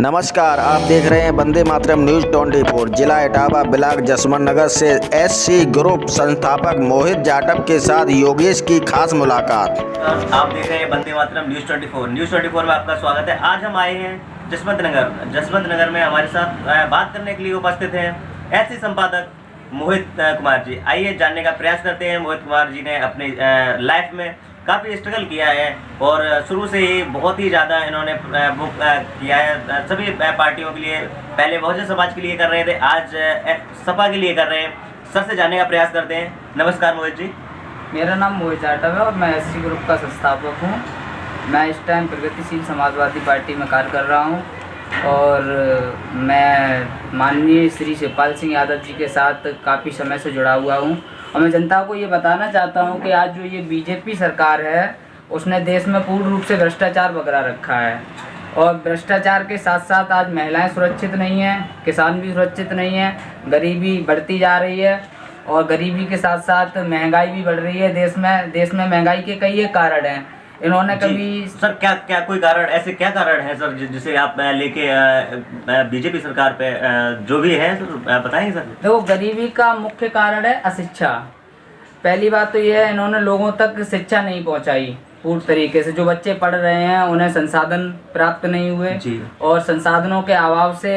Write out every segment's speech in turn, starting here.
नमस्कार, आप देख रहे हैं वंदे मातरम न्यूज 24। जिला इटावा ब्लॉक जसवंत नगर से एससी ग्रुप संस्थापक मोहित जाटव के साथ योगेश की खास मुलाकात। आप देख रहे हैं वंदे मातरम न्यूज 24। न्यूज 24 में आपका स्वागत है। आज हम आए हैं जसवंत नगर में हमारे साथ बात करने के लिए उपस्थित हैं एससी संपादक मोहित कुमार जी। आइए जानने का प्रयास करते हैं। मोहित कुमार जी ने अपनी लाइफ में काफ़ी स्ट्रगल किया है और शुरू से ही बहुत ही ज़्यादा इन्होंने बुक किया है सभी पार्टियों के लिए। पहले बहुजन समाज के लिए कर रहे थे, आज सपा के लिए कर रहे हैं। सर से जानने का प्रयास करते हैं। नमस्कार मोहित जी। मेरा नाम मोहित जाटव है और मैं एससी ग्रुप का संस्थापक हूँ। मैं इस टाइम प्रगतिशील समाजवादी पार्टी में कार्य कर रहा हूँ और मैं माननीय श्री शिवपाल सिंह यादव जी के साथ काफ़ी समय से जुड़ा हुआ हूँ। और मैं जनता को ये बताना चाहता हूँ कि आज जो ये बीजेपी सरकार है उसने देश में पूर्ण रूप से भ्रष्टाचार बगरा रखा है और भ्रष्टाचार के साथ साथ आज महिलाएं सुरक्षित नहीं हैं, किसान भी सुरक्षित नहीं है, गरीबी बढ़ती जा रही है और गरीबी के साथ साथ महंगाई भी बढ़ रही है। देश में महंगाई के कई एक कारण हैं। इन्होंने कभी सर क्या कोई कारण, ऐसे क्या कारण है सर जिसे आप लेके बीजेपी सरकार पे जो भी है सर बताएंगे सर? देखो, गरीबी का मुख्य कारण है अशिक्षा। पहली बात तो ये है, इन्होंने लोगों तक शिक्षा नहीं पहुंचाई पूर्ण तरीके से। जो बच्चे पढ़ रहे हैं उन्हें संसाधन प्राप्त नहीं हुए और संसाधनों के अभाव से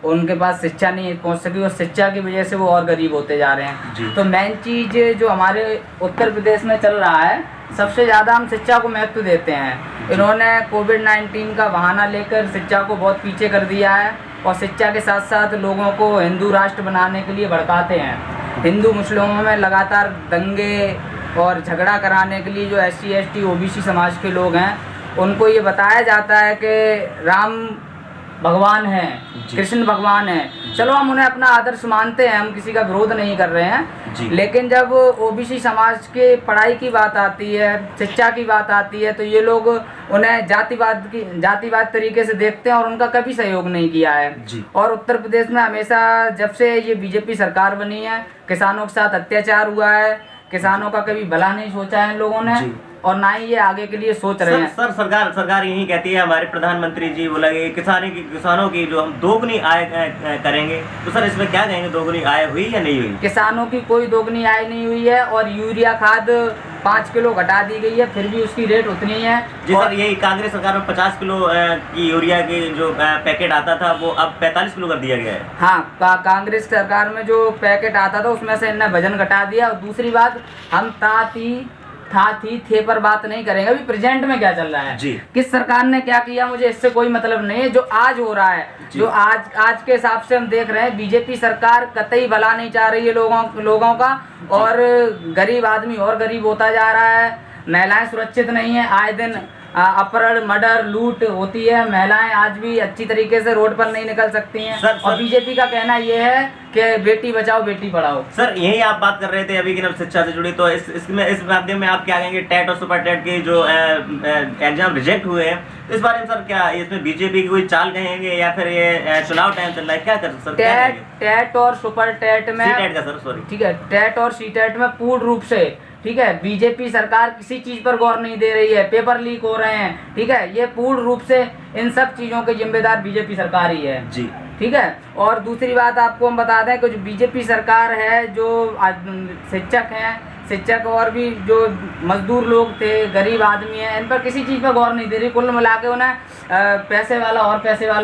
उनके पास शिक्षा नहीं पहुंच सकी और शिक्षा की वजह से वो और गरीब होते जा रहे हैं। तो मेन चीज़ जो हमारे उत्तर प्रदेश में चल रहा है, सबसे ज़्यादा हम शिक्षा को महत्व देते हैं। इन्होंने कोविड-19 का बहाना लेकर शिक्षा को बहुत पीछे कर दिया है और शिक्षा के साथ साथ लोगों को हिंदू राष्ट्र बनाने के लिए भड़काते हैं। हिंदू मुस्लिमों में लगातार दंगे और झगड़ा कराने के लिए जो SC ST OBC समाज के लोग हैं उनको ये बताया जाता है कि राम भगवान है, कृष्ण भगवान है। चलो, हम उन्हें अपना आदर्श मानते हैं, हम किसी का विरोध नहीं कर रहे हैं, लेकिन जब OBC समाज के पढ़ाई की बात आती है, शिक्षा की बात आती है, तो ये लोग उन्हें जातिवाद तरीके से देखते हैं और उनका कभी सहयोग नहीं किया है। और उत्तर प्रदेश में हमेशा जब से ये बीजेपी सरकार बनी है, किसानों के साथ अत्याचार हुआ है, किसानों का कभी भला नहीं सोचा है इन लोगों ने और ना ही ये आगे के लिए सोच रहे हैं। सर सरकार यही कहती है, हमारे प्रधानमंत्री जी बोला कि किसानों की जो हम दोगुनी आय करेंगे, तो सर इसमें क्या कहेंगे? दोगुनी आय हुई या नहीं हुई? किसानों की कोई दोगुनी आय नहीं हुई है और यूरिया खाद 5 किलो घटा दी गई है, फिर भी उसकी रेट उतनी है। जी सर, यही कांग्रेस सरकार में 50 किलो की यूरिया की जो पैकेट आता था वो अब 45 किलो कर दिया गया है। हाँ, कांग्रेस सरकार में जो पैकेट आता था उसमें से इन्हें वजन घटा दिया। और दूसरी बात, हम थे पर बात नहीं करेंगे। अभी प्रेजेंट में क्या चल रहा है, किस सरकार ने क्या किया, मुझे इससे कोई मतलब नहीं है। जो आज हो रहा है, जो आज के हिसाब से हम देख रहे हैं, बीजेपी सरकार कतई भला नहीं चाह रही है लोगों का और गरीब आदमी और गरीब होता जा रहा है। महिलाएं सुरक्षित नहीं है, आए दिन अपहरण, मर्डर, लूट होती है। महिलाएं आज भी अच्छी तरीके से रोड पर नहीं निकल सकती हैं। और बीजेपी का कहना ये है कि बेटी बचाओ बेटी पढ़ाओ। सर, यही आप बात कर रहे थे अभी की शिक्षा से जुड़ी, तो इस माध्यम में आप क्या कहेंगे? टेट और सुपर टेट के जो एग्जाम रिजेक्ट हुए हैं, इस बारे में सर क्या इसमें बीजेपी की कोई चाल कहेंगे या फिर ये चुनाव टाइम चल रहा है, क्या कर सर? टेट और सुपर टेट में टेट का सर, सॉरी, ठीक है, टेट और CTET में पूर्ण रूप से, ठीक है, बीजेपी सरकार किसी चीज पर गौर नहीं दे रही है। पेपर लीक हो रहे हैं, ठीक है, ये पूर्ण रूप से इन सब चीजों के जिम्मेदार बीजेपी सरकार ही है जी, ठीक है। और दूसरी बात आपको हम बता दें कि जो बीजेपी सरकार है, जो शिक्षक और भी जो मजदूर लोग थे, गरीब आदमी हैं, इन पर किसी चीज़ पर गौर नहीं दे रही। कुल मिला के उन्हें पैसे वाला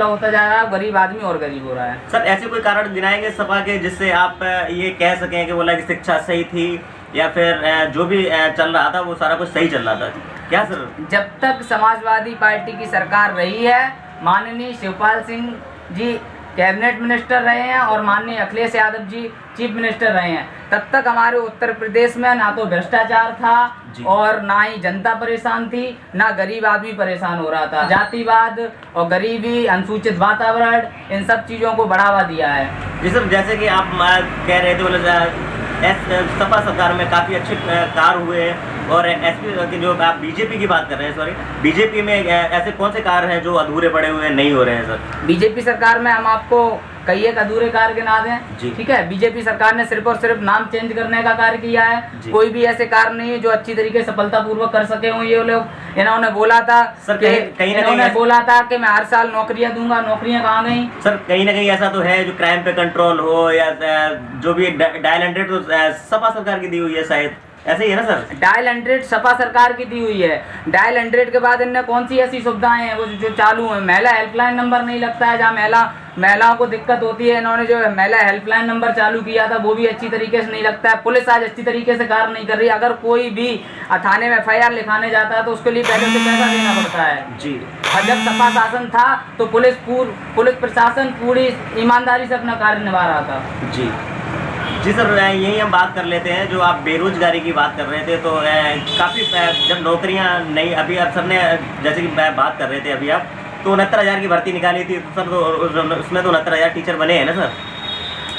होता जा रहा है, गरीब आदमी और गरीब हो रहा है। सर, ऐसे कोई कारण गिनाएंगे सपा के जिससे आप ये कह सकें कि बोला कि शिक्षा सही थी या फिर जो भी चल रहा था वो सारा कुछ सही चल रहा था, क्या सर? जब तक समाजवादी पार्टी की सरकार रही है, माननीय शिवपाल सिंह जी कैबिनेट मिनिस्टर रहे हैं और माननीय अखिलेश यादव जी चीफ मिनिस्टर रहे हैं, तब तक हमारे उत्तर प्रदेश में ना तो भ्रष्टाचार था और ना ही जनता परेशान थी, ना गरीब आदमी परेशान हो रहा था। जातिवाद और गरीबी, अनुसूचित वातावरण, इन सब चीज़ों को बढ़ावा दिया है। जी सर, जैसे कि आप कह रहे थे, बोले सपा सरकार में काफ़ी अच्छे कार्य हुए हैं और एसपी की जो आप बीजेपी की बात कर रहे हैं, सॉरी, बीजेपी में ऐसे कौन से कार्य हैं जो अधूरे पड़े हुए नहीं हो रहे हैं सर? बीजेपी सरकार में हम आपको कई एक अधूरे कार्य गिना जी। दें। ठीक है, बीजेपी सरकार ने सिर्फ और सिर्फ नाम चेंज करने का कार्य किया है। जी। कोई भी ऐसे कार्य नहीं है जो अच्छी तरीके से सफलतापूर्वक कर सके हों ये लोग। इन्होंने बोला था सर, कि कहीं ना इन्होंने कहीं बोला था कि मैं हर साल नौकरियां दूंगा, नौकरियां कहाँ गई? सर कहीं ना कहीं ऐसा तो है जो क्राइम पे कंट्रोल हो या जो भी डायल 100 तो सपा सरकार की दी हुई है शायद, ऐसे ही है ना सर? डायल 100 सपा सरकार की दी हुई है। डायल 100 के बाद इनने कौन सी ऐसी सुविधाएं हैं वो जो चालू है? महिला हेल्पलाइन नंबर नहीं लगता है, जहाँ महिलाओं को दिक्कत होती है। इन्होंने जो महिला हेल्पलाइन नंबर चालू किया था वो भी अच्छी तरीके से नहीं लगता है। पुलिस आज अच्छी तरीके से कार्य नहीं कर रही। अगर कोई भी थाने में FIR लिखाने जाता है तो उसके लिए पहले से पैसा देना पड़ता है जी। और जब सपा शासन था तो पुलिस प्रशासन पूरी ईमानदारी से अपना कार्य निभा रहा था। जी जी सर, यही हम बात कर लेते हैं। जो आप बेरोजगारी की बात कर रहे थे तो काफ़ी जब नौकरियां नहीं, अभी आप सर ने जैसे कि बात कर रहे थे अभी आप, तो 69,000 की भर्ती निकाली थी तो सर, तो उसमें तो 69,000 टीचर बने हैं ना सर?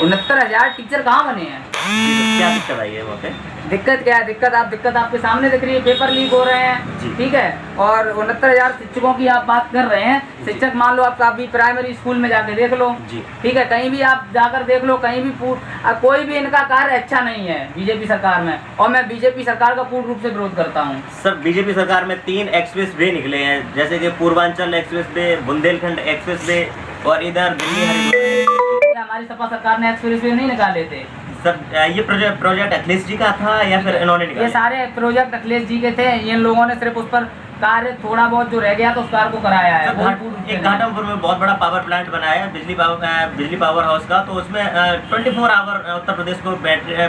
69,000 टीचर कहाँ बने हैं? क्या दिक्कत आई है वहाँ पे? दिक्कत क्या है? दिक्कत आपके सामने दिख रही है, पेपर लीक हो रहे हैं। ठीक है, और 69,000 शिक्षकों की आप बात कर रहे हैं। शिक्षक मान लो आप अभी प्राइमरी स्कूल में जाके देख लो। ठीक है, कहीं भी आप जाकर देख लो, कहीं भी कोई भी इनका कार्य अच्छा नहीं है बीजेपी सरकार में, और मैं बीजेपी सरकार का पूर्ण रूप से विरोध करता हूँ। सर बीजेपी सरकार में 3 एक्सप्रेस वे निकले हैं, जैसे कि Purvanchal express way, Bundelkhand express way और इधर दिल्ली हरिद्वार। हमारी सपा सरकार ने एक्सप्रेस वे नहीं निकाले थे सर। ये प्रोजेक्ट अखिलेश जी का था या फिर इन्होंने निकाला? ये सारे प्रोजेक्ट अखिलेश जी के थे। इन लोगों ने सिर्फ उस पर कार्य थोड़ा बहुत जो रह गया तो उस कार्य को कराया है। एक घाटमपुर में बहुत बड़ा पावर प्लांट बनाया है बिजली पावर हाउस का, तो उसमें 24 आवर उत्तर प्रदेश को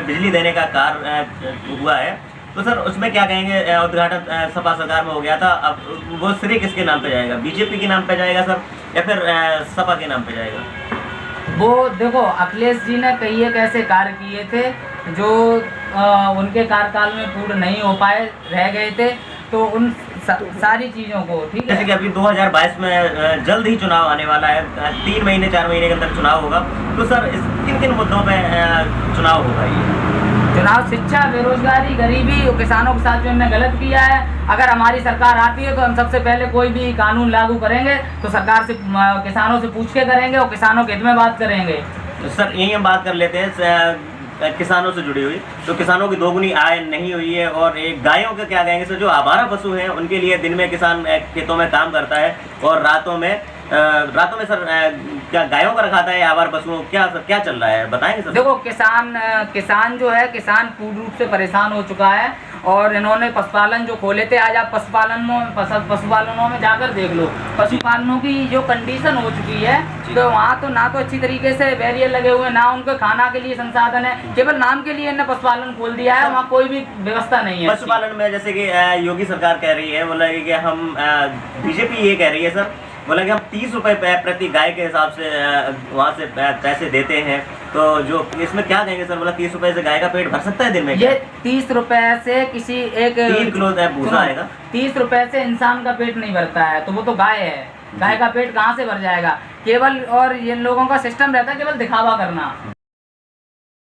बिजली देने का कार्य हुआ है। तो सर उसमें क्या कहेंगे? उद्घाटन सपा सरकार में हो गया था, अब वो श्रेय किसके नाम पे जाएगा? बीजेपी के नाम पे जाएगा सर या फिर सपा के नाम पे जाएगा? वो देखो, अखिलेश जी ने कई एक ऐसे कार्य किए थे जो उनके कार्यकाल में पूर्ण नहीं हो पाए, रह गए थे। तो उन सारी चीज़ों को, ठीक है, जैसे कि अभी 2022 में जल्द ही चुनाव आने वाला है, 3 महीने 4 महीने के अंदर चुनाव होगा। तो सर किन किन मुद्दों पे चुनाव होगा? ये चुनाव शिक्षा, बेरोजगारी, गरीबी, किसानों के साथ जो इन्होंने गलत किया है। अगर हमारी सरकार आती है तो हम सबसे पहले कोई भी कानून लागू करेंगे तो सरकार से, किसानों से पूछ के करेंगे और किसानों के हित में बात करेंगे। तो सर यही हम बात कर लेते हैं किसानों से जुड़ी हुई। तो किसानों की दोगुनी आय नहीं हुई है, और एक गायों का क्या कहेंगे सर? जो आवारा पशु हैं उनके लिए दिन में किसान खेतों में काम करता है और रातों में सर क्या गायों का रखा था या आवारा पशुओं, क्या सर क्या चल रहा है बताएंगे सर? देखो, किसान जो है, किसान पूर्ण रूप से परेशान हो चुका है। और इन्होंने पशुपालन जो खोले थे, आज आप पशुपालनों में जाकर देख लो, पशुपालनों की जो कंडीशन हो चुकी है, तो वहाँ तो ना तो अच्छी तरीके से बैरियर लगे हुए, ना उनको खाना के लिए संसाधन है, केवल नाम के लिए इन्हें पशुपालन खोल दिया है। वहाँ कोई भी व्यवस्था नहीं है पशुपालन में। जैसे कि योगी सरकार कह रही है, बोला कि हम बीजेपी ये कह रही है सर, बोला कि हम 30 रुपए प्रति गाय के हिसाब से वहाँ से पैसे देते हैं। तो जो इसमें क्या कहेंगे सर? बोला 30 रुपए से गाय का पेट भर सकता है दिन में? ये 30 रुपए से किसी एक 3 किलो भूसा आएगा। 30 रुपए से इंसान का पेट नहीं भरता है, तो वो तो गाय है। गाय का पेट कहाँ से भर जाएगा? केवल, और इन लोगों का सिस्टम रहता है केवल दिखावा करना।